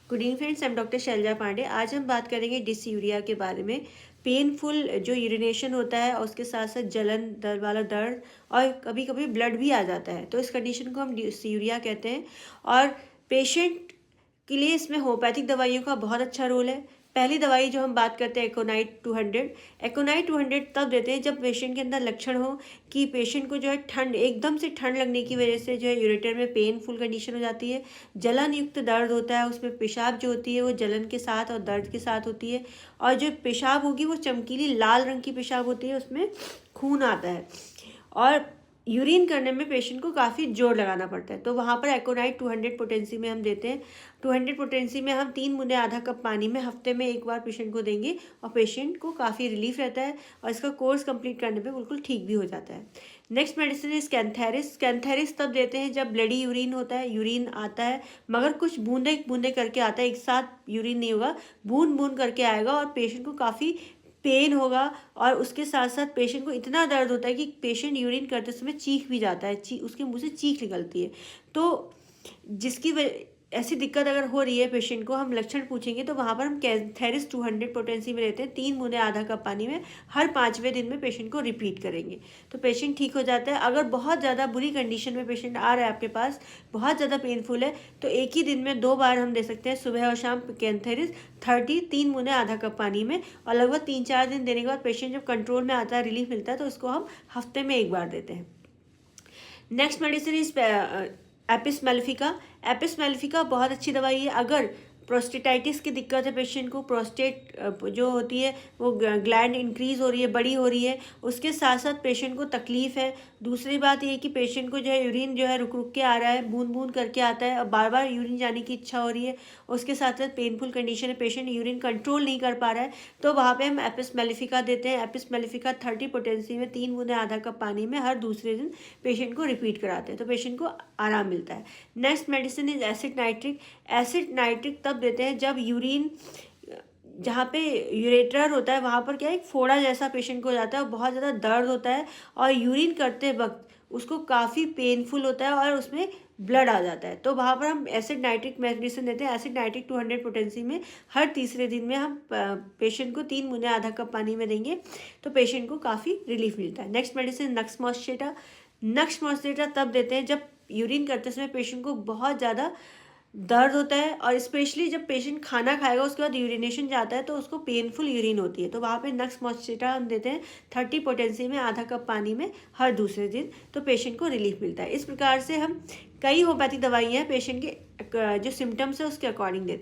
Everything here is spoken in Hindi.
Good evening friends, I am doctor Shailja Pandey. आज हम बात करेंगे डिसयूरिया के बारे में। पेनफुल जो यूरिनेशन होता है और उसके साथ साथ जलन दर्द वाला दर्द और कभी कभी ब्लड भी आ जाता है, तो इस कंडीशन को हम डिसयूरिया कहते हैं। और पेशेंट के लिए इसमें होम्योपैथिक दवाइयों का बहुत अच्छा रोल है। पहली दवाई जो हम बात करते हैं एकोनाइट 200। एकोनाइट 200 तब देते हैं जब पेशेंट के अंदर लक्षण हो कि पेशेंट को जो है ठंड, एकदम से ठंड लगने की वजह से जो है यूरेटर में पेनफुल कंडीशन हो जाती है, जलन युक्त दर्द होता है, उसमें पेशाब जो होती है वो जलन के साथ और दर्द के साथ होती है, और जो पेशाब होगी वो चमकीली लाल रंग की पेशाब होती है, उसमें खून आता है और यूरिन करने में पेशेंट को काफ़ी जोर लगाना पड़ता है। तो वहाँ पर एकोनाइट 200 पोटेंसी में हम देते हैं। 200 पोटेंसी में हम 3 बूंदे आधा कप पानी में हफ्ते में एक बार पेशेंट को देंगे और पेशेंट को काफ़ी रिलीफ रहता है और इसका कोर्स कंप्लीट करने पे बिल्कुल ठीक भी हो जाता है। Next medicine is cantharis. Cantharis तब देते हैं जब ब्लडी यूरिन होता है, यूरिन आता है मगर कुछ बूंदे बूंदे करके आता है, एक साथ यूरिन नहीं होगा, बूंद बूंद करके आएगा और पेशेंट को काफ़ी पेन होगा और उसके साथ साथ पेशेंट को इतना दर्द होता है कि पेशेंट यूरिन करते समय चीख भी जाता है, उसके मुंह से चीख निकलती है। तो जिसकी ऐसी दिक्कत अगर हो रही है पेशेंट को, हम लक्षण पूछेंगे तो वहाँ पर हम कैंथेरिस 200 पोटेंसी में लेते हैं, 3 बूंदे आधा कप पानी में हर 5वें दिन में पेशेंट को रिपीट करेंगे तो पेशेंट ठीक हो जाता है। अगर बहुत ज़्यादा बुरी कंडीशन में पेशेंट आ रहा है आपके पास, बहुत ज़्यादा पेनफुल है, तो एक ही दिन में 2 बार हम दे सकते हैं, सुबह और शाम कैंथेरिस 3 बूंदे आधा कप पानी में, और लगभग 3-4 दिन देने के बाद पेशेंट जब कंट्रोल में आता है, रिलीफ मिलता है, तो उसको हम हफ्ते में एक बार देते हैं। Next medicine is Apis mellifica. Apis mellifica बहुत अच्छी दवाई है। अगर प्रोस्टेटाइटिस की दिक्कत है पेशेंट को, प्रोस्टेट जो होती है वो ग्लैंड इंक्रीज हो रही है, बड़ी हो रही है, उसके साथ साथ पेशेंट को तकलीफ है। दूसरी बात ये है कि पेशेंट को जो है यूरिन जो है रुक रुक के आ रहा है, बूंद बूंद करके आता है और बार बार यूरिन जाने की इच्छा हो रही है, उसके साथ साथ पेनफुल कंडीशन है, पेशेंट यूरिन कंट्रोल नहीं कर पा रहा है, तो वहाँ पे हम एपिस मेलिफिका देते हैं। एपिस मेलिफिका 30 पोटेंसी में 3 बूंदे आधा कप पानी में हर दूसरे दिन पेशेंट को रिपीट कराते हैं तो पेशेंट को आराम मिलता है। Next medicine is acid nitric. Acid nitric तब देते हैं जब यूरिन, जहाँ पे यूरेटर होता है वहाँ पर क्या है, एक फोड़ा जैसा पेशेंट को हो जाता है, बहुत ज़्यादा दर्द होता है और यूरिन करते वक्त उसको काफ़ी पेनफुल होता है और उसमें ब्लड आ जाता है, तो वहाँ पर हम एसिड नाइट्रिक मेडिसिन देते हैं। एसिड नाइट्रिक 200 पोटेंसी में हर तीसरे दिन में हम पेशेंट को 3 बूंदे आधा कप पानी में देंगे तो पेशेंट को काफ़ी रिलीफ मिलता है। नेक्स्ट मेडिसिन नक्स मॉस्चेटा। नक्स मॉस्चेटा तब देते हैं जब यूरिन करते समय पेशेंट को बहुत ज़्यादा दर्द होता है और स्पेशली जब पेशेंट खाना खाएगा उसके बाद यूरिनेशन जाता है तो उसको पेनफुल यूरिन होती है, तो वहाँ पे नक्स मॉस्चेटा हम देते हैं 30 पोटेंसी में आधा कप पानी में हर दूसरे दिन, तो पेशेंट को रिलीफ मिलता है। इस प्रकार से हम कई होम्योपैथिक दवाइयाँ पेशेंट के जो सिम्टम्स है उसके अकॉर्डिंग देते हैं।